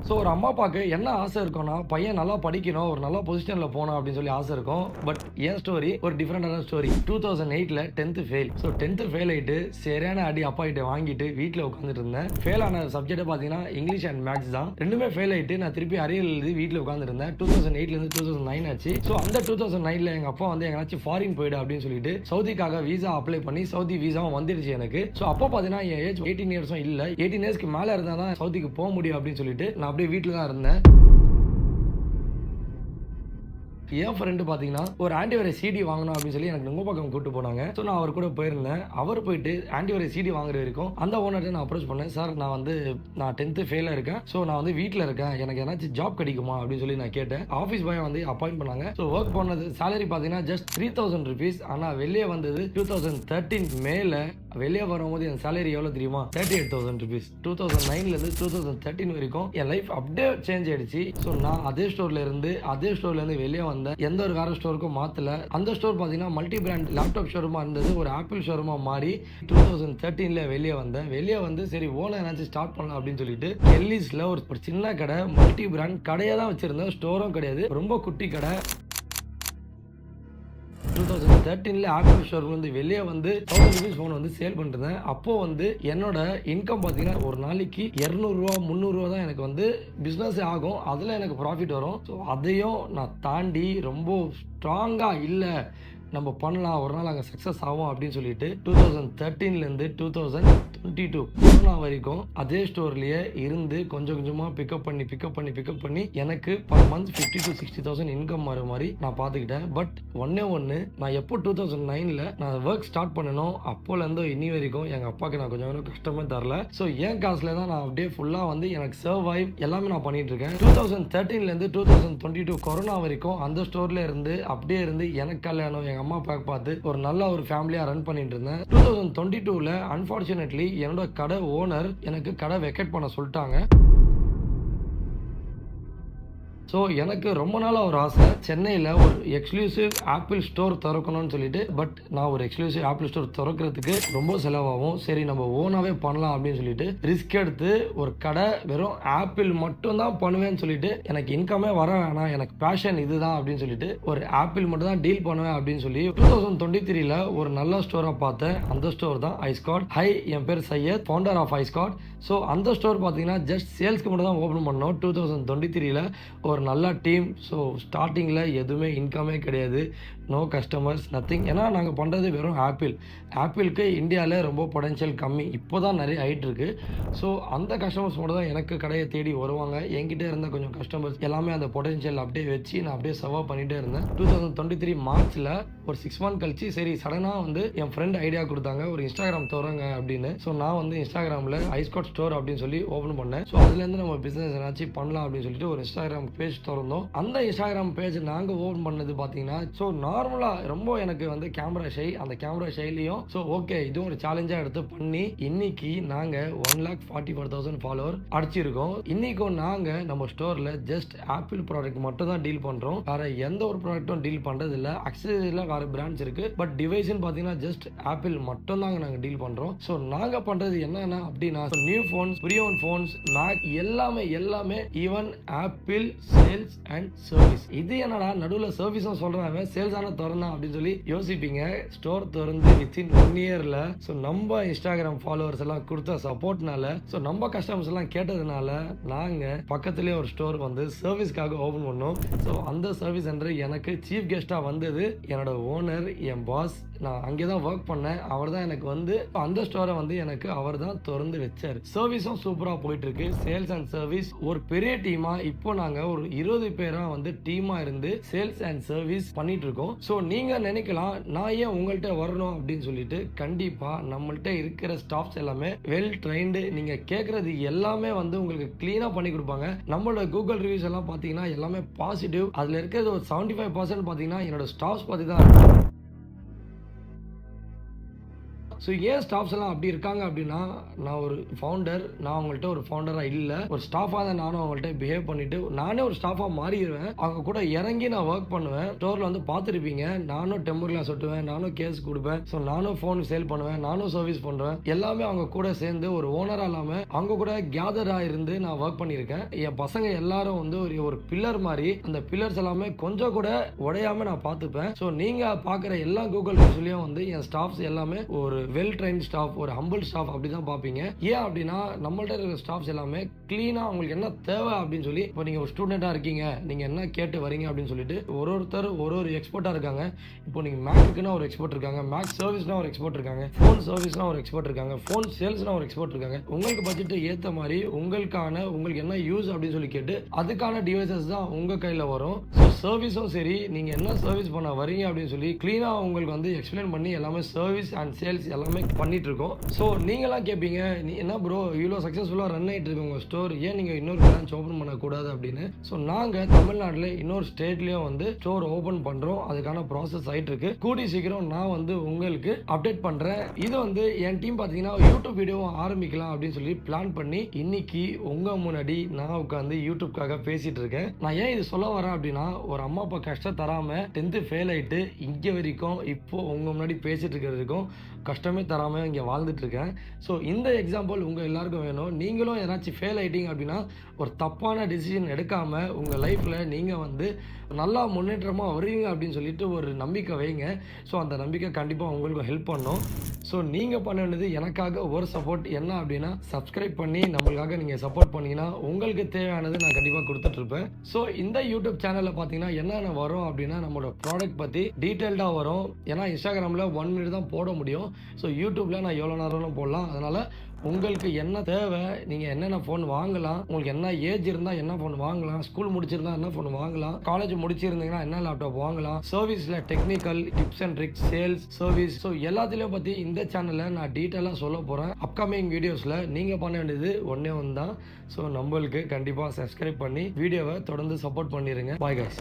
So ஒரு அம்மா அப்பாவுக்கு என்ன ஆசை இருக்கும்னா, பையன் நல்லா படிக்கணும், ஒரு நல்ல பொசிஷன்ல போணும் அப்படின்னு சொல்லி ஆசை இருக்கும். பட் என் ஸ்டோரி ஒரு டிஃப்ரெண்டான ஸ்டோரி. 2008ல 10th fail. So 10th fail ஆயிட்டு சரியான அடி அப்பா கிட்ட வாங்கிட்டு வீட்டில் உட்காந்துட்டு இருந்தேன். ஃபெயில் ஆன சப்ஜெக்ட் பார்த்தீங்கன்னா இங்கிலீஷ் அண்ட் மேக்ஸ் தான். ரெண்டுமே ஃபெயில் ஆயிட்டு நான் திருப்பி அரியல் எழுதி வீட்டில் உட்காந்துட்டு இருந்தேன். 2008லேருந்து 2009 ஆச்சு. ஸோ அந்த 2009ல எங்க அப்பா வந்து எங்கேயாச்சும் ஃபாரின் போயிடு அப்படின்னு சொல்லிட்டு சவுதிக்காக விசா அப்ளை பண்ணி சவுதி விசாவும் வந்துடுச்சு எனக்கு. ஸோ அப்போ பார்த்தீங்கன்னா என் ஏஜ் 18 இயர்ஸும் இல்லை. 18 இயர்ஸ்க்கு மேலே இருந்தால் தான் சவுதிக்கு போக முடியும் அப்படின்னு சொல்லிட்டு நான் அப்படியே வீட்டில் தான் இருந்தேன். என் ஃப்ரெண்டு பார்த்தீங்கன்னா ஒரு ஆன்டிவைரஸ் சிடி வாங்கணும் அப்படின்னு சொல்லி எனக்கு நுங்கப்பாக்கம் கூட்டு போனாங்க. ஸோ நான் அவர் கூட போயிருந்தேன். அவர் போயிட்டு ஆன்டிவைரஸ் சிடி வாங்குற வரைக்கும் அந்த ஓனர்கிட்ட நான் அப்ரோச் பண்ணேன். சார் நான் 10th ஃபெயிலாக இருக்கேன். ஸோ நான் வந்து வீட்டில் இருக்கேன், எனக்கு ஏதாச்சும் ஜாப் கிடைக்குமா அப்படின்னு சொல்லி நான் கேட்டேன். ஆஃபீஸ் பாய் வந்து அப்பாயிண்ட் பண்ணாங்க. ஸோ ஒர்க் பண்ணது சேலரி பார்த்தீங்கன்னா ஜஸ்ட் 3000 rupees. ஆனால் வெளியே வந்தது 2013 மேல வெளியே வரும்போது என் சேலரி எவ்வளோ தெரியுமா? 38,000 rupees. 2009லேருந்து 2013 வரைக்கும் என் லைஃப் அப்படியே சேஞ்ச் ஆயிடுச்சு. ஸோ நான் அதே ஸ்டோர்ல இருந்து வெளியே வந்தேன். எந்த ஒரு வேற ஸ்டோருக்கும் மாத்தல. அந்த ஸ்டோர் பார்த்தீங்கன்னா மல்டி பிராண்ட் லேப்டாப் ஷோரூமா இருந்தது, ஒரு ஆப்பிள் ஷோரூமா மாறி 2013ல வெளியே வந்தேன். வெளியே வந்து சரி ஓனர் ஏதாச்சும் ஸ்டார்ட் பண்ணலாம் அப்படின்னு சொல்லிட்டு எல்லிஸ்ல ஒரு சின்ன கடை, மல்டி பிராண்ட் கடையை தான் வச்சிருந்தேன். ஸ்டோரும் கிடையாது, ரொம்ப குட்டி கடை. 2013ல ஆப்பிள் ஸ்டோர் வந்து வெளியே வந்து 1000 rupees ஃபோன் வந்து சேல் பண்ணிருந்தேன். அப்போ வந்து என்னோட இன்கம் பார்த்தீங்கன்னா ஒரு நாளைக்கு 200 ரூபா 300 ரூபா தான் எனக்கு வந்து பிஸ்னஸ் ஆகும். அதில் எனக்கு ப்ராஃபிட் வரும். ஸோ அதையும் நான் தாண்டி ரொம்ப ஸ்ட்ராங்காக இல்லை, நம்ம பண்ணலாம், ஒரு நாள் அங்கே சக்ஸஸ் ஆகும் அப்படின்னு சொல்லிட்டு 2013லேருந்து 2022 கொரோனா வரைக்கும் அதே ஸ்டோர்லேயே இருந்து கொஞ்சம் கொஞ்சமாக பிக்கப் பண்ணி எனக்கு பர் மந்த் 50,000 to 60,000 இன்கம் வர மாதிரி நான் பார்த்துக்கிட்டேன். பட் ஒன்று நான் எப்போ 2009ல நான் ஒர்க் ஸ்டார்ட் பண்ணணும் அப்போலேருந்து இனி வரைக்கும் எங்கள் அப்பாவுக்கு நான் கொஞ்சம் கஷ்டமே தரல. ஸோ என் காசுல தான் நான் அப்படியே ஃபுல்லாக வந்து எனக்கு சர்வைவ் எல்லாமே நான் பண்ணிட்டு இருக்கேன். 2013லேருந்து 2022 கொரோனா வரைக்கும் அந்த ஸ்டோர்ல இருந்து அப்படியே இருந்து எனக்கு கல்யாணம், எங்கள் அம்மா அப்பாவுக்கு பார்த்து ஒரு நல்ல ஒரு ஃபேமிலியாக ரன் பண்ணிட்டு இருந்தேன். 2022ல அன்பார்ச்சுனேட்லி என்னோட கடை ஓனர் எனக்கு கடை வெக்கேட் பண்ண சொல்லிட்டாங்க. ஸோ எனக்கு ரொம்ப நாளாக ஒரு ஆசை, சென்னையில் ஒரு எக்ஸ்க்ளூசிவ் ஆப்பிள் ஸ்டோர் திறக்கணும்னு சொல்லிட்டு. பட் நான் ஒரு எக்ஸ்க்ளூசிவ் ஆப்பிள் ஸ்டோர் திறக்கிறதுக்கு ரொம்ப செலவாகும். சரி நம்ம ஓனாகவே பண்ணலாம் அப்படின்னு சொல்லிட்டு ரிஸ்க் எடுத்து ஒரு கடை வெறும் ஆப்பிள் மட்டும் தான் பண்ணுவேன்னு சொல்லிட்டு, எனக்கு இன்கமே வர வேணாம், எனக்கு பேஷன் இதுதான் அப்படின்னு சொல்லிட்டு ஒரு ஆப்பிள் மட்டும் தான் டீல் பண்ணுவேன் அப்படின்னு சொல்லி 2023ல ஒரு நல்ல ஸ்டோராக பார்த்தேன். அந்த ஸ்டோர் தான் ஐஸ்காட். ஹை, என் பேர் சையத், ஃபவுண்டர் ஆஃப் ஐஸ்காட். ஸோ அந்த ஸ்டோர் பார்த்தீங்கன்னா ஜஸ்ட் சேல்ஸ்க்கு மட்டும் தான் ஓப்பன் பண்ணோம் 2023ல. ஒரு நல்ல டீம். ஸோ ஸ்டார்டிங்கில் எதுவுமே இன்கமே கிடையாது, நோ கஸ்டமர்ஸ், நத்திங். ஏன்னா நாங்கள் பண்ணுறது வெறும் ஆப்பிளுக்கு இந்தியாவில் ரொம்ப பொட்டன்ஷியல் கம்மி, இப்போ தான் நிறைய ஆகிட்டு இருக்கு. ஸோ அந்த கஸ்டமர்ஸ் மட்டும் தான் எனக்கு கடையை தேடி வருவாங்க. என்கிட்ட இருந்த கொஞ்சம் கஸ்டமர்ஸ் எல்லாமே அந்த பொட்டன்ஷியல் அப்படியே வச்சு நான் அப்படியே சர்வ் பண்ணிகிட்டே இருந்தேன். 2023 மார்ச்சில் ஒரு 6 months கழிச்சு சரி சடனாக வந்து என் ஃப்ரெண்ட் ஐடியா கொடுத்தாங்க, ஒரு இன்ஸ்டாகிராம் திறங்க அப்படின்னு. ஸோ நான் வந்து இன்ஸ்டாகிராமில் ஐஸ்காட் ஸ்டோர் அப்படின்னு சொல்லி ஓப்பன் பண்ணேன். ஸோ அதுலேருந்து நம்ம பிஸ்னஸ் ஏதாச்சும் பண்ணலாம் அப்படின்னு சொல்லிட்டு ஒரு இன்ஸ்டாகிராம் பேஜ் திறந்தோம். அந்த இன்ஸ்டாகிராம் பேஜ் நாங்கள் ஓப்பன் பண்ணது பார்த்தீங்கன்னா, ஸோ நார்மலாக ரொம்ப எனக்கு வந்து கேமரா ஷை, அந்த கேமரா ஷைலையும் ஸோ ஓகே இதுவும் ஒரு சேலஞ்சாக எடுத்து பண்ணி இன்னைக்கு நாங்கள் 1,44,000 ஃபாலோவர் அடிச்சிருக்கோம். இன்னைக்கும் நாங்கள் நம்ம ஸ்டோரில் ஜஸ்ட் ஆப்பிள் ப்ராடக்ட் மட்டும் தான் டீல் பண்ணுறோம், வேற எந்த ஒரு ப்ராடக்ட்டும் டீல் பண்ணுறது இல்லை. அக்சசரியில் வேறு பிராண்ட்ஸ் இருக்குது, பட் டிவைஸ்ன்னு பார்த்தீங்கன்னா ஜஸ்ட் ஆப்பிள் மட்டும் தாங்க நாங்கள் டீல் பண்ணுறோம். ஸோ நாங்கள் பண்ணுறது என்னென்ன அப்படின்னா நியூ ஃபோன்ஸ், ப்ரீயோன் ஃபோன்ஸ், மேக் எல்லாமே even apple sales and service. இது என்னடா நடுவில் சர்வீஸும் சொல்றாங்க, சேல்ஸ் ஆன திறனா அப்படின்னு சொல்லி யோசிப்பீங்க. ஸ்டோர் திறந்து வித்தின் 1 yearல ஸோ நம்ம இன்ஸ்டாகிராம் ஃபாலோவர்ஸ் எல்லாம் கொடுத்த சப்போர்ட்னால, ஸோ நம்ம கஸ்டமர்ஸ் எல்லாம் கேட்டதுனால நாங்கள் பக்கத்துலேயே ஒரு ஸ்டோர் வந்து சர்வீஸ்க்காக ஓப்பன் பண்ணோம். ஸோ அந்த சர்வீஸ் சென்டர் எனக்கு சீஃப் கெஸ்ட்டாக வந்தது என்னோட ஓனர், என் பாஸ். நான் அங்கே தான் ஒர்க் பண்ணேன், அவர் தான் எனக்கு வந்து அந்த ஸ்டோரை வந்து எனக்கு அவர் தான் திறந்து வச்சார். சர்வீஸும் சூப்பராக போயிட்டு இருக்கு. சேல்ஸ் அண்ட் சர்வீஸ் ஒரு பெரிய டீமா இப்போ நாங்கள் ஒரு 20 பேரா வந்து டீமா இருந்து சேல்ஸ் அண்ட் சர்வீஸ் பண்ணிட்டு இருக்கோம். ஸோ நீங்க நினைக்கலாம் நான் ஏன் உங்கள்கிட்ட வரணும் அப்படின்னு சொல்லிட்டு. கண்டிப்பா நம்மள்ட்ட இருக்கிற ஸ்டாஃப்ஸ் எல்லாமே வெல் ட்ரைன்டு. நீங்க கேட்கறது எல்லாமே வந்து உங்களுக்கு கிளீனா பண்ணி கொடுப்பாங்க. நம்மளோட கூகுள் ரிவ்யூஸ் எல்லாம் பாத்தீங்கன்னா எல்லாமே பாசிட்டிவ். அதுல இருக்கிறது ஒரு 75% பாத்தீங்கன்னா என்னோட ஸ்டாஃப்ஸ் பத்தி தான். ஸோ ஏன் ஸ்டாஃப்ஸ் எல்லாம் அப்படி இருக்காங்க அப்படின்னா, நான் ஒரு ஃபவுண்டர், நான் அவங்கள்ட்ட ஒரு ஃபவுண்டராக இல்லை, ஒரு ஸ்டாஃபாக தான் நானும் அவங்கள்ட்ட பிஹேவ் பண்ணிட்டு நானே ஒரு ஸ்டாஃபாக மாறிடுவேன். அவங்க கூட இறங்கி நான் ஒர்க் பண்ணுவேன். ஸ்டோரில் வந்து பார்த்துருப்பீங்க, நானும் டெம்பர் கிளாஸ் ஒட்டுவேன், நானும் கேஸ் கொடுப்பேன், ஸோ நானும் ஃபோன் சேல் பண்ணுவேன், நானும் சர்வீஸ் பண்ணுவேன். எல்லாமே அவங்க கூட சேர்ந்து ஒரு ஓனராக இல்லாமல் அவங்க கூட கேதராக இருந்து நான் ஒர்க் பண்ணியிருக்கேன். என் பசங்க எல்லாரும் வந்து ஒரு பில்லர் மாதிரி, அந்த பில்லர்ஸ் எல்லாமே கொஞ்சம் கூட உடையாம நான் பார்த்துப்பேன். ஸோ நீங்கள் பார்க்குற எல்லா கூகுள் ரிவ்யூலையும் வந்து என் ஸ்டாஃப்ஸ் எல்லாமே ஒரு வெல் ட்ரெயின் ஸ்டாஃப், ஒரு ஹம்பிள் ஸ்டாஃப் அப்படி தான் பார்ப்பீங்க. ஏன் அப்படின்னா நம்மள்ட்ட இருக்கிற ஸ்டாஃப்ஸ் எல்லாமே க்ளீனாக அவங்களுக்கு என்ன தேவை அப்படின்னு சொல்லி, இப்போ நீங்கள் ஒரு ஸ்டூடெண்ட்டாக இருக்கீங்க, நீங்கள் என்ன கேட்டு வரீங்க அப்படின்னு சொல்லிட்டு ஒருத்தர் ஒரு எக்ஸ்பர்ட்டாக இருக்காங்க. இப்போ நீங்கள் மேக்குன்னா ஒரு எக்ஸ்பர்ட் இருக்காங்க, மேக் சர்வீஸ்னா ஒரு எக்ஸ்பர்ட் இருக்காங்க, ஃபோன் சர்வீஸ்னா ஒரு எக்ஸ்பர்ட் இருக்காங்க, ஃபோன் சேல்ஸ்னா ஒரு எக்ஸ்பர்ட் இருக்காங்க. உங்களுக்கு பட்ஜெட்டு ஏற்ற மாதிரி உங்களுக்கு என்ன யூஸ் அப்படின்னு சொல்லி கேட்டு அதுக்கான டிவைசஸ் தான் உங்கள் கையில் வரும். ஸோ சர்வீஸும் சரி, நீங்கள் என்ன சர்வீஸ் பண்ண வரீங்க அப்படின்னு சொல்லி க்ளீனாக உங்களுக்கு வந்து எக்ஸ்பிளைன் பண்ணி எல்லாமே சர்வீஸ் அண்ட் சேல்ஸ் எல்லாமே பண்ணிட்டு இருக்கோம். ஸோ நீங்களாம் கேட்பீங்க, நீ என்ன ப்ரோ இவ்வளோ சக்ஸஸ்ஃபுல்லாக ரன் ஆகிட்டு இருக்கு உங்கள் ஸ்டோர், ஏன் நீங்கள் இன்னொரு பிரான்ச் ஓப்பன் பண்ணக்கூடாது அப்படின்னு. ஸோ நாங்கள் தமிழ்நாட்டில் இன்னொரு ஸ்டேட்லேயும் வந்து ஸ்டோர் ஓப்பன் பண்ணுறோம். அதுக்கான ப்ராசஸ் ஆகிட்டு இருக்கு. கூடி சீக்கிரம் நான் வந்து உங்களுக்கு அப்டேட் பண்ணுறேன். இது வந்து என் டீம் பார்த்தீங்கன்னா யூடியூப் வீடியோவும் ஆரம்பிக்கலாம் அப்படின்னு சொல்லி பிளான் பண்ணி இன்னைக்கு உங்கள் முன்னாடி நான் உட்காந்து யூடியூப்காக பேசிட்டு இருக்கேன். நான் ஏன் இது சொல்ல வரேன் அப்படின்னா, ஒரு அம்மா அப்பா கஷ்டம் தராமல் 10th ஃபெயில் ஆகிட்டு இங்கே வரைக்கும் இப்போ உங்கள் முன்னாடி பேசிட்டு இருக்கிறதுக்கும் கஷ்டமே தராமல் இங்கே வாழ்ந்துட்டு இருக்கேன். ஸோ இந்த எக்ஸாம்பிள் உங்கள் எல்லாருக்கும் வேணும். நீங்களும் ஏதாச்சும் ஃபெயில் ஆகிட்டீங்க அப்படின்னா ஒரு தப்பான டிசிஷன் எடுக்காமல் உங்கள் லைஃப்பில் நீங்கள் வந்து நல்லா முன்னேற்றமாக வருவீங்க அப்படின்னு சொல்லிட்டு ஒரு நம்பிக்கை வைங்க. ஸோ அந்த நம்பிக்கை கண்டிப்பாக உங்களுக்கு ஹெல்ப் பண்ணும். ஸோ நீங்கள் பண்ண வேண்டியது எனக்காக ஒரு சப்போர்ட் என்ன அப்படின்னா, சப்ஸ்கிரைப் பண்ணி நம்மளுக்காக நீங்கள் சப்போர்ட் பண்ணிங்கன்னா உங்களுக்கு தேவையானது நான் கண்டிப்பாக கொடுத்துட்ருப்பேன். ஸோ இந்த யூடியூப் சேனலில் பார்த்தீங்கன்னா என்னென்ன வரும் அப்படின்னா, நம்மளோட ப்ராடக்ட் பற்றி டீட்டெயில்டாக வரும். ஏன்னா இன்ஸ்டாகிராமில் 1 minute தான் போட முடியும். ஸோ யூடியூப்பில் நான் எவ்வளோ நேரம்னு போடலாம். அதனால் உங்களுக்கு என்ன தேவை, நீங்கள் என்னென்ன ஃபோன் வாங்கலாம், உங்களுக்கு என்ன ஏஜ் இருந்தால் என்ன ஃபோன் வாங்கலாம், ஸ்கூல் முடிச்சிருந்தா என்ன ஃபோன் வாங்கலாம், காலேஜ் முடிச்சிருந்தீங்கன்னா என்ன லேப்டாப் வாங்கலாம், சர்வீஸில் technical tips and tricks, sales, service, so எல்லாத்துலேயும் பற்றி இந்த சேனலில் நான் டீட்டெயிலாக சொல்ல போகிறேன். அப்கமிங் வீடியோஸில் நீங்கள் பண்ண வேண்டியது ஒன்றே ஒன்று தான். ஸோ நம்மளுக்கு கண்டிப்பாக சப்ஸ்கிரைப் பண்ணி வீடியோவை தொடர்ந்து சப்போர்ட் பண்ணிடுங்க. Bye guys.